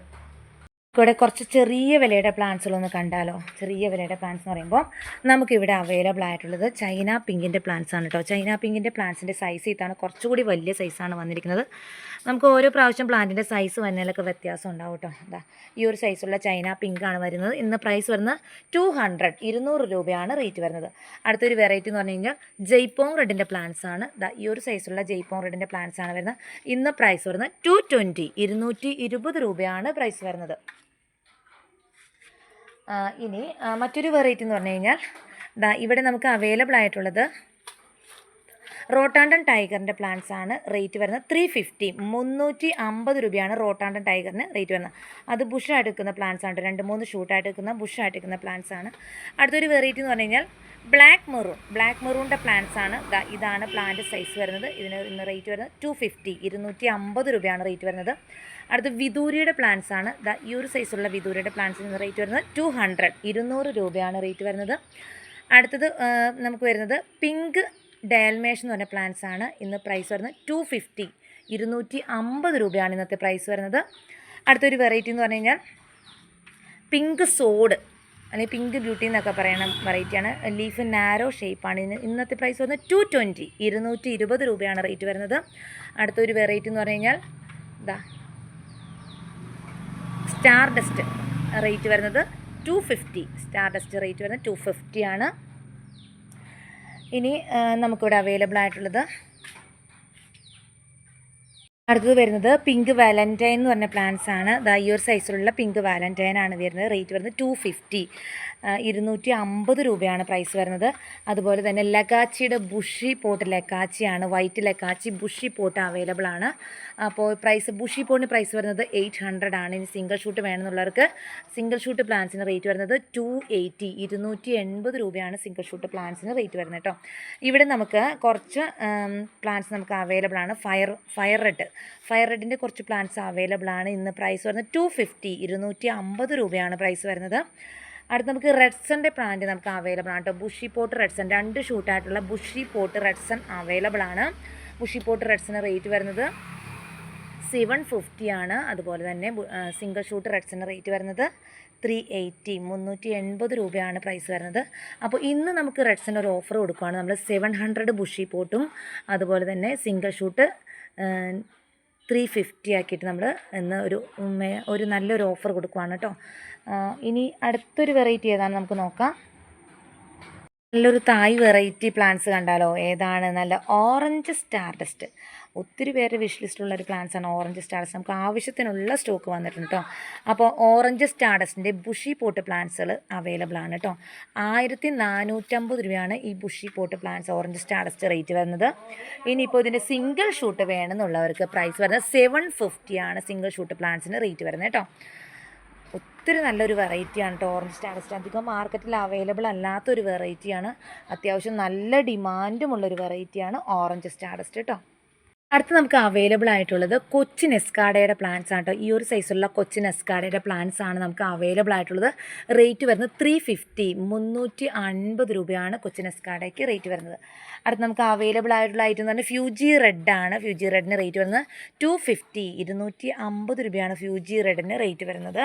ഇവിടെ കുറച്ച് ചെറിയ വിലയുടെ പ്ലാന്റ്സുകളൊന്ന് കണ്ടാലോ. ചെറിയ വിലയുടെ പ്ലാന്റ്സ് എന്ന് പറയുമ്പോൾ നമുക്കിവിടെ അവൈലബിൾ ആയിട്ടുള്ളത് ചൈന പിങ്കിൻ്റെ പ്ലാന്റ്സ് ആണ് കേട്ടോ. ചൈന പിങ്കിൻ്റെ പ്ലാന്റ്സിൻ്റെ സൈസ് ഇതാണ്, കുറച്ചുകൂടി വലിയ സൈസാണ് വന്നിരിക്കുന്നത്. നമുക്ക് ഓരോ പ്രാവശ്യം പ്ലാന്റിൻ്റെ സൈസ് വരുന്നതിലൊക്കെ വ്യത്യാസം ഉണ്ടാവും കേട്ടോ. ഇതാ ഈ ഒരു സൈസുള്ള ചൈന പിങ്കാണ് വരുന്നത്. ഇന്ന് പ്രൈസ് വരുന്നത് 200 രൂപയാണ് റേറ്റ് വരുന്നത്. അടുത്തൊരു വെറൈറ്റി എന്ന് പറഞ്ഞു കഴിഞ്ഞാൽ ജയ്പോങ് റെഡിൻ്റെ പ്ലാന്റ്സ് ആണ്. ഇതാ ഈ ഒരു സൈസുള്ള ജയ്പോങ് റെഡിൻ്റെ പ്ലാന്റ്സ് ആണ് വരുന്നത്. ഇന്ന് പ്രൈസ് വരുന്നത് 220 രൂപയാണ് പ്രൈസ് വരുന്നത്. ഇനി മറ്റൊരു വെറൈറ്റി എന്ന് പറഞ്ഞു കഴിഞ്ഞാൽ ഇവിടെ നമുക്ക് അവൈലബിൾ ആയിട്ടുള്ളത് റോട്ടാണ്ടൻ ടൈഗറിൻ്റെ പ്ലാന്റ്സ് ആണ്. റേറ്റ് വരുന്നത് 350 രൂപയാണ് റോട്ടാണ്ടൻ ടൈഗറിന് റേറ്റ് വരുന്നത്. അത് ബുഷായിട്ട് നിൽക്കുന്ന പ്ലാന്റ്സ് ആണ്, 2-3 ഷൂട്ടായിട്ട് നിൽക്കുന്ന ബുഷായിട്ട് നിൽക്കുന്ന പ്ലാന്റ്സ് ആണ്. അടുത്തൊരു വെറൈറ്റി എന്ന് പറഞ്ഞു കഴിഞ്ഞാൽ ബ്ലാക്ക് മെറൂണിൻ്റെ പ്ലാന്റ്സ് ആണ്. ഇതാണ് പ്ലാന്റ് സൈസ് വരുന്നത്. ഇതിന് ഇന്ന് റേറ്റ് വരുന്നത് 250 രൂപയാണ് റേറ്റ് വരുന്നത്. അടുത്ത് വിദൂരിയുടെ പ്ലാന്റ്സ് ആണ്. ഈ ഒരു സൈസുള്ള വിദൂരിയുടെ പ്ലാന്റ്സിന് റേറ്റ് വരുന്നത് 200 രൂപയാണ് റേറ്റ് വരുന്നത്. അടുത്തത് നമുക്ക് വരുന്നത് പിങ്ക് ഡാൽമേഷൻ എന്ന് പറഞ്ഞ പ്ലാന്റ്സ് ആണ്. ഇന്ന് പ്രൈസ് വരുന്നത് 250 രൂപയാണ് ഇന്നത്തെ പ്രൈസ് വരുന്നത്. അടുത്തൊരു വെറൈറ്റി എന്ന് പറഞ്ഞു കഴിഞ്ഞാൽ പിങ്ക് സോഡ് അല്ലെങ്കിൽ പിങ്ക് ബ്യൂട്ടി എന്നൊക്കെ പറയുന്ന വെറൈറ്റിയാണ്. ലീഫ് നാരോ ഷേപ്പാണ്. ഇന്നത്തെ പ്രൈസ് വരുന്നത് 220 രൂപയാണ് റേറ്റ് വരുന്നത്. അടുത്തൊരു വെറൈറ്റി എന്ന് പറഞ്ഞു കഴിഞ്ഞാൽ സ്റ്റാർ ഡസ്റ്റ് റേറ്റ് വരുന്നത് 250. സ്റ്റാർ ഡസ്റ്റ് റേറ്റ് വരുന്നത് 250 ആണ്. ഇനി നമുക്കിവിടെ അവൈലബിൾ ആയിട്ടുള്ളത് അടുത്തത് വരുന്നത് പിങ്ക് വാലൻറ്റൈൻ എന്ന് പറഞ്ഞ പ്ലാന്റ്സ് ആണ്. ഈ ഒരു സൈസിലുള്ള പിങ്ക് വാലൻറ്റൈൻ ആണ് വരുന്നത്. റേറ്റ് വരുന്നത് 250 രൂപയാണ് പ്രൈസ് വരുന്നത്. അതുപോലെ തന്നെ ലക്കാച്ചിയുടെ ബുഷി പോട്ട് ലക്കാച്ചിയാണ്, വൈറ്റ് ലക്കാച്ചി ബുഷി പോട്ട് അവൈലബിൾ ആണ്. അപ്പോൾ ബുഷി പോട്ടിന് പ്രൈസ് വരുന്നത് 800 ആണ്. ഇനി സിംഗിൾ ഷൂട്ട് വേണമെന്നുള്ളവർക്ക് സിംഗിൾ ഷൂട്ട് പ്ലാന്റ്സിന് റേറ്റ് വരുന്നത് 280 രൂപയാണ് സിംഗിൾ ഷൂട്ട് പ്ലാന്റ്സിന് റേറ്റ് വരുന്നത് കേട്ടോ. ഇവിടെ നമുക്ക് കുറച്ച് പ്ലാന്റ്സ് നമുക്ക് അവൈലബിൾ ആണ്. ഫയർ റെഡിൻ്റെ കുറച്ച് പ്ലാന്റ്സ് അവൈലബിൾ ആണ്. ഇന്ന് പ്രൈസ് വരുന്നത് 250 രൂപയാണ് പ്രൈസ് വരുന്നത്. അടുത്ത് നമുക്ക് റെഡ്സൻ്റെ പ്ലാന്റ് നമുക്ക് അവൈലബിൾ ആണ് കേട്ടോ. ബുഷി പോട്ട് റെഡ്സൺ 2 ഷൂട്ടായിട്ടുള്ള ബുഷി പോട്ട് റെഡ്സൺ അവൈലബിൾ ആണ്. ബുഷി പോട്ട് റെഡ്സന് റേറ്റ് വരുന്നത് 750 ആണ്. അതുപോലെ തന്നെ സിംഗിൾ ഷൂട്ട് റെഡ്സന് റേറ്റ് വരുന്നത് 380 രൂപയാണ് പ്രൈസ് വരുന്നത്. അപ്പോൾ ഇന്ന് നമുക്ക് റെഡ്സന് ഒരു ഓഫർ കൊടുക്കുകയാണ്. നമ്മൾ 700 ബുഷി പോട്ടും അതുപോലെ തന്നെ സിംഗിൾ ഷൂട്ട് 350 ആക്കിയിട്ട് നമ്മൾ ഇന്ന് ഒരു നല്ലൊരു ഓഫർ കൊടുക്കുകയാണ് കേട്ടോ. ഇനി അടുത്തൊരു വെറൈറ്റി ഏതാണ് നമുക്ക് നോക്കാം. നല്ലൊരു തായ് വെറൈറ്റി പ്ലാന്റ്സ് കണ്ടാലോ. ഏതാണ്? നല്ല ഓറഞ്ച് സ്റ്റാർ ഡസ്റ്റ്. ഒത്തിരി പേര് വിഷ് ലിസ്റ്റുള്ള ഒരു പ്ലാന്റ്സ് ആണ് ഓറഞ്ച് സ്റ്റാർ ഡസ്റ്റ്. നമുക്ക് ആവശ്യത്തിനുള്ള സ്റ്റോക്ക് വന്നിട്ടുണ്ട് കേട്ടോ. അപ്പോൾ ഓറഞ്ച് സ്റ്റാർ ഡസ്റ്റിൻ്റെ ബുഷി പോട്ട് പ്ലാന്റ്സുകൾ അവൈലബിൾ ആണ് കേട്ടോ. 1450 രൂപയാണ് ഈ bushy pot plants orange star dust rate വരുന്നത്. ഇനിയിപ്പോൾ ഇതിൻ്റെ സിംഗിൾ ഷൂട്ട് വേണമെന്നുള്ളവർക്ക് പ്രൈസ് വരുന്നത് 750 ആണ് സിംഗിൾ ഷൂട്ട് പ്ലാന്റ്സിന് റേറ്റ് വരുന്നത് കേട്ടോ. ഒത്തിരി നല്ലൊരു വെറൈറ്റിയാണ് കേട്ടോ ഓറഞ്ച് സ്റ്റാർ ഡസ്റ്റ്. അധികം മാർക്കറ്റിൽ അവൈലബിൾ അല്ലാത്തൊരു വെറൈറ്റിയാണ്. അത്യാവശ്യം നല്ല ഡിമാൻഡുമുള്ളൊരു വെറൈറ്റിയാണ് ഓറഞ്ച് സ്റ്റാർ ഡസ്റ്റ് കേട്ടോ. അടുത്ത് നമുക്ക് അവൈലബിൾ ആയിട്ടുള്ളത് കൊച്ചിൻ എസ്കാഡയുടെ പ്ലാന്റ്സ് ആണ് കേട്ടോ. ഈ ഒരു സൈസുള്ള കൊച്ചിൻ എസ്കാഡയുടെ പ്ലാന്റ്സ് ആണ് നമുക്ക് അവൈലബിൾ ആയിട്ടുള്ളത്. റേറ്റ് വരുന്നത് 350 രൂപയാണ് കൊച്ചിൻ എസ്കാഡയ്ക്ക് റേറ്റ് വരുന്നത്. അടുത്ത് നമുക്ക് അവൈലബിൾ ആയിട്ടുള്ള ഐറ്റം എന്ന് പറഞ്ഞാൽ ഫ്യൂജി റെഡാണ്. ഫ്യൂജി റെഡിന് റേറ്റ് വരുന്നത് 250 രൂപയാണ് ഫ്യൂജി റെഡിന് റേറ്റ് വരുന്നത്.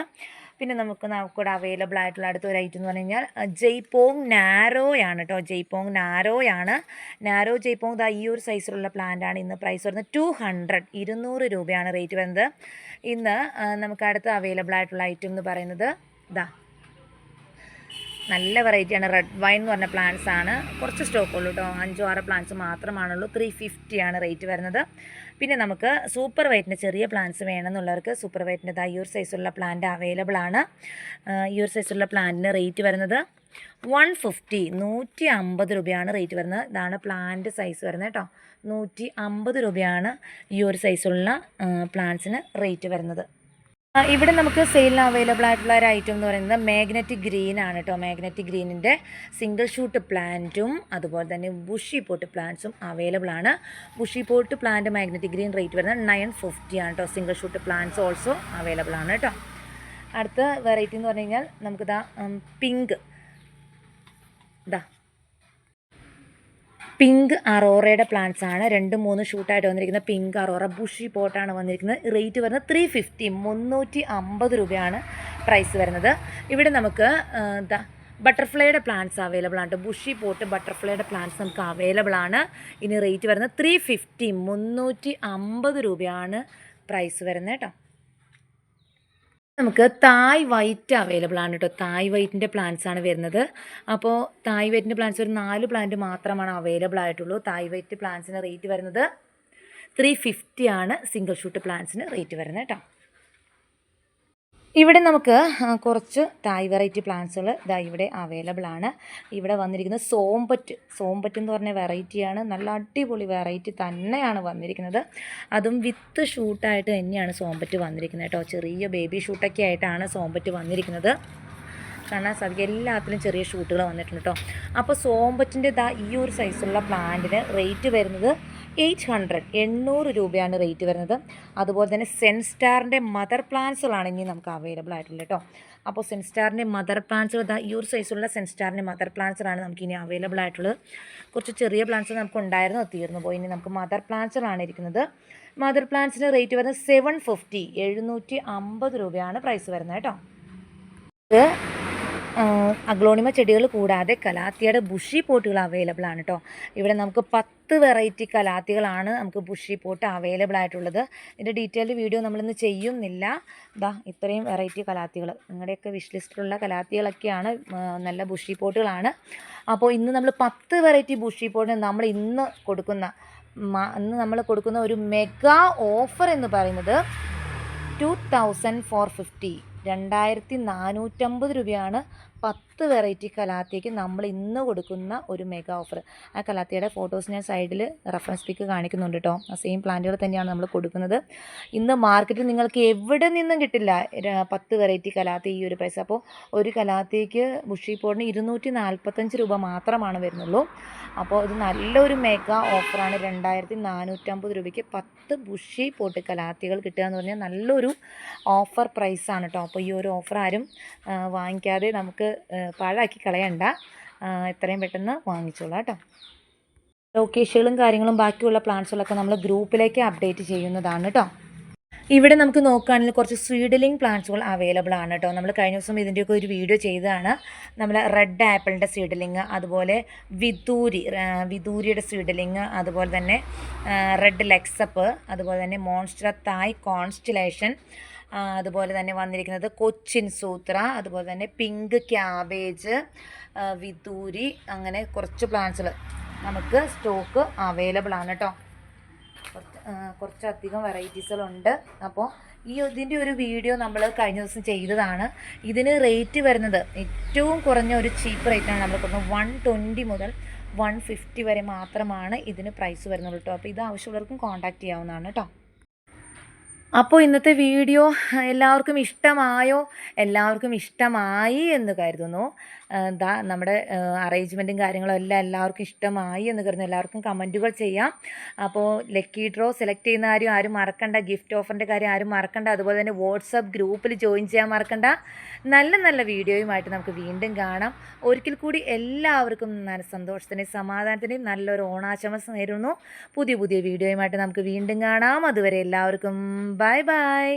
പിന്നെ നമുക്കിവിടെ അവൈലബിൾ ആയിട്ടുള്ള അടുത്തൊരു ഐറ്റം എന്ന് പറഞ്ഞു കഴിഞ്ഞാൽ ജയ്പോങ് നാരോയാണ് കേട്ടോ. ജയ്പോങ് നാരോയാണ്. നാരോ ജയ്പോങ് ഈ ഒരു സൈസിലുള്ള പ്ലാന്റാണ്. ഇന്ന് പ്രൈസ് വരുന്നത് 200 രൂപയാണ് റേറ്റ് വരുന്നത്. ഇന്ന് നമുക്ക് അടുത്ത് അവൈലബിൾ ആയിട്ടുള്ള ഐറ്റം എന്ന് പറയുന്നത് നല്ല വെറൈറ്റിയാണ്. റെഡ് വൈൻ എന്ന് പറഞ്ഞ പ്ലാന്റ്സ് ആണ്. കുറച്ച് സ്റ്റോക്കുള്ളൂ കേട്ടോ. 5-6 പ്ലാന്റ്സ് മാത്രമാണുള്ളൂ. 350 ആണ് റേറ്റ് വരുന്നത്. പിന്നെ നമുക്ക് സൂപ്പർ വൈറ്റിൻ്റെ ചെറിയ പ്ലാന്റ്സ് വേണമെന്നുള്ളവർക്ക് സൂപ്പർ വൈറ്റിൻ്റെ ഈ ഒരു സൈസുള്ള പ്ലാന്റ് അവൈലബിൾ ആണ്. ഈ ഒരു സൈസുള്ള പ്ലാന്റിന് റേറ്റ് വരുന്നത് 150 രൂപയാണ് റേറ്റ് വരുന്നത്. ഇതാണ് പ്ലാന്റ് സൈസ് വരുന്നത് കേട്ടോ. 150 രൂപയാണ് ഈ ഒരു സൈസുള്ള പ്ലാന്റ്സിന് റേറ്റ് വരുന്നത്. ഇവിടെ നമുക്ക് സെയിലിന് അവൈലബിൾ ആയിട്ടുള്ള ഒരു ഐറ്റം എന്ന് പറയുന്നത് മാഗ്നറ്റിക് ഗ്രീൻ ആണ് കേട്ടോ. മാഗ്നറ്റിക് ഗ്രീനിൻ്റെ സിംഗിൾ ഷൂട്ട് പ്ലാന്റും അതുപോലെ തന്നെ ബുഷി പോട്ട് പ്ലാന്റ്സും അവൈലബിൾ ആണ്. Bushy pot plant magnetic green rate വരുന്നത് 950 ആണ് കേട്ടോ. Single shoot plants also available ആണ് കേട്ടോ. അടുത്ത വെറൈറ്റി എന്ന് പറഞ്ഞു കഴിഞ്ഞാൽ നമുക്കിതാ പിങ്ക് അറോറയുടെ പ്ലാന്റ്സ് ആണ്. 2-3 ഷൂട്ടായിട്ട് വന്നിരിക്കുന്ന പിങ്ക് അറോറ ബുഷി പോട്ടാണ് വന്നിരിക്കുന്നത്. റേറ്റ് വരുന്നത് 350 രൂപയാണ് പ്രൈസ് വരുന്നത്. ഇവിടെ നമുക്ക് ബട്ടർഫ്ലൈയുടെ പ്ലാന്റ്സ് അവൈലബിൾ ആണ്. ബുഷി പോട്ട് ബട്ടർഫ്ലൈയുടെ പ്ലാന്റ്സ് നമുക്ക് അവൈലബിൾ ആണ്. ഇനി റേറ്റ് വരുന്നത് 350 350 രൂപയാണ് പ്രൈസ് വരുന്നത് കേട്ടോ. നമുക്ക് തായ് വൈറ്റ് അവൈലബിൾ ആണ് കേട്ടോ. തായ് വൈറ്റിൻ്റെ പ്ലാന്റ്സ് ആണ് വരുന്നത്. അപ്പോൾ തായ് വൈറ്റിൻ്റെ പ്ലാന്റ്സ് ഒരു 4 പ്ലാന്റ് മാത്രമാണ് അവൈലബിൾ ആയിട്ടുള്ളൂ. തായ് വൈറ്റ് പ്ലാന്റ്സിന് റേറ്റ് വരുന്നത് 350 ആണ് സിംഗിൾ ഷൂട്ട് പ്ലാന്റ്സിന് റേറ്റ് വരുന്നത് കേട്ടോ. ഇവിടെ നമുക്ക് കുറച്ച് തായ് വെറൈറ്റി പ്ലാന്റ്സുകൾ ഇവിടെ അവൈലബിൾ ആണ്. ഇവിടെ വന്നിരിക്കുന്നത് സോംപറ്റ് എന്ന് പറഞ്ഞ വെറൈറ്റിയാണ്. നല്ല അടിപൊളി വെറൈറ്റി തന്നെയാണ് വന്നിരിക്കുന്നത്. അതും വിത്ത് ഷൂട്ടായിട്ട് തന്നെയാണ് സോംപറ്റ് വന്നിരിക്കുന്നത് കേട്ടോ. ചെറിയ ബേബി ഷൂട്ടൊക്കെ ആയിട്ടാണ് സോംപറ്റ് വന്നിരിക്കുന്നത്. കാണാൻ സാധിക്കും എല്ലാത്തിലും ചെറിയ ഷൂട്ടുകൾ വന്നിട്ടുണ്ട് കേട്ടോ. അപ്പോൾ സോംപറ്റിൻ്റെ ഈ ഒരു സൈസുള്ള പ്ലാന്റിന് റേറ്റ് വരുന്നത് 800 രൂപയാണ് റേറ്റ് വരുന്നത്. അതുപോലെ തന്നെ സെൻസ്റ്റാറിൻ്റെ മദർ പ്ലാന്റ്സുകളാണ് ഇനി നമുക്ക് അവൈലബിൾ ആയിട്ടുള്ളത് കേട്ടോ. അപ്പോൾ സെൻസ്റ്റാറിൻ്റെ മദർ പ്ലാന്റ്സുകൾ ഈ ഒരു സൈസുള്ള സെൻസ്റ്റാറിൻ്റെ മദർ പ്ലാന്റ്സുകളാണ് നമുക്ക് ഇനി അവൈലബിൾ ആയിട്ടുള്ളത്. കുറച്ച് ചെറിയ പ്ലാന്റ്സ് നമുക്ക് ഉണ്ടായിരുന്നു, തീർന്നു പോയി. ഇനി നമുക്ക് മദർ പ്ലാന്റ്സുകളാണ് ഇരിക്കുന്നത്. മദർ പ്ലാന്റ്സിൻ്റെ റേറ്റ് വരുന്നത് 750 രൂപയാണ് പ്രൈസ് വരുന്നത് കേട്ടോ. ഇത് അഗ്ലോണിമ ചെടികൾ കൂടാതെ കലാത്തിയുടെ ബുഷി പോട്ടുകൾ അവൈലബിൾ ആണ് കേട്ടോ. ഇവിടെ നമുക്ക് 10 വെറൈറ്റി കലാത്തികളാണ് നമുക്ക് ബുഷി പോട്ട് അവൈലബിൾ ആയിട്ടുള്ളത്. ഇതിൻ്റെ ഡീറ്റെയിൽഡ് വീഡിയോ നമ്മളിന്ന് ചെയ്യുന്നില്ല. ഇത്രയും വെറൈറ്റി കലാത്തികൾ നിങ്ങളുടെയൊക്കെ വിഷ് ലിസ്റ്റിലുള്ള കലാത്തികളൊക്കെയാണ്, നല്ല ബുഷി പോട്ടുകളാണ്. അപ്പോൾ ഇന്ന് നമ്മൾ 10 വെറൈറ്റി ബുഷി പോട്ടിന് നമ്മൾ ഇന്ന് കൊടുക്കുന്ന ഒരു മെഗാ ഓഫർ എന്ന് പറയുന്നത് 2450 2450 രൂപയാണ് 10 വെറൈറ്റി കലാത്തിക്ക് നമ്മൾ ഇന്ന് കൊടുക്കുന്ന ഒരു മെഗാ ഓഫർ. ആ കലാത്തിയുടെ ഫോട്ടോസ് ഞാൻ സൈഡിൽ റെഫറൻസ് പിക്ക് കാണിക്കുന്നുണ്ട് കേട്ടോ. ആ സെയിം പ്ലാന്റുകൾ തന്നെയാണ് നമ്മൾ കൊടുക്കുന്നത്. ഇന്ന് മാർക്കറ്റിൽ നിങ്ങൾക്ക് എവിടെ നിന്നും കിട്ടില്ല 10 വെറൈറ്റി കലാത്തി ഈ ഒരു പ്രൈസ്. അപ്പോൾ ഒരു കലാത്തിക്ക് ബുഷി പോട്ടിന് 245 രൂപ മാത്രമാണ് വരുന്നുള്ളൂ. അപ്പോൾ ഇത് നല്ലൊരു മെഗാ ഓഫറാണ്. 2450 രൂപയ്ക്ക് 10 ബുഷി പോട്ട് കലാത്തികൾ കിട്ടുക എന്ന് പറഞ്ഞാൽ നല്ലൊരു ഓഫർ പ്രൈസാണ് കേട്ടോ. അപ്പോൾ ഈ ഒരു ഓഫർ ആരും വാങ്ങിക്കാതെ നമുക്ക് പാഴാക്കി കളയണ്ട, എത്രയും പെട്ടെന്ന് വാങ്ങിച്ചോളാം കേട്ടോ. ലൊക്കേഷനുകളും കാര്യങ്ങളും ബാക്കിയുള്ള പ്ലാന്റ്സുകളൊക്കെ നമ്മൾ ഗ്രൂപ്പിലേക്ക് അപ്ഡേറ്റ് ചെയ്യുന്നതാണ് കേട്ടോ. ഇവിടെ നമുക്ക് നോക്കുകയാണെങ്കിൽ കുറച്ച് സ്വീഡലിംഗ് പ്ലാന്റ്സുകൾ അവൈലബിൾ ആണ് കേട്ടോ. നമ്മൾ കഴിഞ്ഞ ദിവസം ഇതിൻ്റെയൊക്കെ ഒരു വീഡിയോ ചെയ്തതാണ്. നമ്മൾ റെഡ് ആപ്പിളിൻ്റെ സ്വീഡലിങ്, അതുപോലെ വിദൂരിയുടെ സ്വീഡലിങ്, അതുപോലെ തന്നെ റെഡ് ലെക്സപ്പ്, അതുപോലെ തന്നെ മോൺസ്റ്റർ തായ് കോൺസ്റ്റലേഷൻ, അതുപോലെ തന്നെ വന്നിരിക്കുന്നത് കൊച്ചിൻ സൂത്ര, അതുപോലെ തന്നെ പിങ്ക് ക്യാബേജ്, വിദൂരി, അങ്ങനെ കുറച്ച് പ്ലാന്റ്സുകൾ നമുക്ക് സ്റ്റോക്ക് അവൈലബിൾ ആണ് കേട്ടോ. കുറച്ചധികം വെറൈറ്റീസുകളുണ്ട്. അപ്പോൾ ഇതിൻ്റെ ഒരു വീഡിയോ നമ്മൾ കഴിഞ്ഞ ദിവസം ചെയ്തതാണ്. ഇതിന് റേറ്റ് വരുന്നത് ഏറ്റവും കുറഞ്ഞ ഒരു ചീപ്പ് റേറ്റാണ് നമ്മൾ കൊടുക്കുന്നത്. 120 മുതൽ 150 വരെ മാത്രമാണ് ഇതിന് പ്രൈസ് വരുന്നുള്ളൂ കേട്ടോ. അപ്പോൾ ഇത് ആവശ്യമുള്ളവർക്കും കോൺടാക്റ്റ് ചെയ്യാവുന്നതാണ് കേട്ടോ. അപ്പോൾ ഇന്നത്തെ വീഡിയോ എല്ലാവർക്കും ഇഷ്ടമായോ? എല്ലാവർക്കും ഇഷ്ടമായി എന്ന് കരുതുന്നു. നമ്മുടെ അറേഞ്ച്മെൻറ്റും കാര്യങ്ങളും എല്ലാം എല്ലാവർക്കും ഇഷ്ടമായി എന്ന് കരുതുന്നു. എല്ലാവർക്കും കമൻറ്റുകൾ ചെയ്യാം. അപ്പോൾ ലക്കി ഡ്രോ സെലക്ട് ചെയ്യുന്ന കാര്യം ആരും മറക്കണ്ട. ഗിഫ്റ്റ് ഓഫറിൻ്റെ കാര്യം ആരും മറക്കണ്ട. അതുപോലെ തന്നെ വാട്സപ്പ് ഗ്രൂപ്പിൽ ജോയിൻ ചെയ്യാൻ മറക്കണ്ട. നല്ല നല്ല വീഡിയോയുമായിട്ട് നമുക്ക് വീണ്ടും കാണാം. ഒരിക്കൽ കൂടി എല്ലാവർക്കും സന്തോഷത്തിൻ്റെയും സമാധാനത്തിൻ്റെയും നല്ലൊരു ഓണാശംസ നേരുന്നു. പുതിയ വീഡിയോയുമായിട്ട് നമുക്ക് വീണ്ടും കാണാം. അതുവരെ എല്ലാവർക്കും ബൈ ബൈ.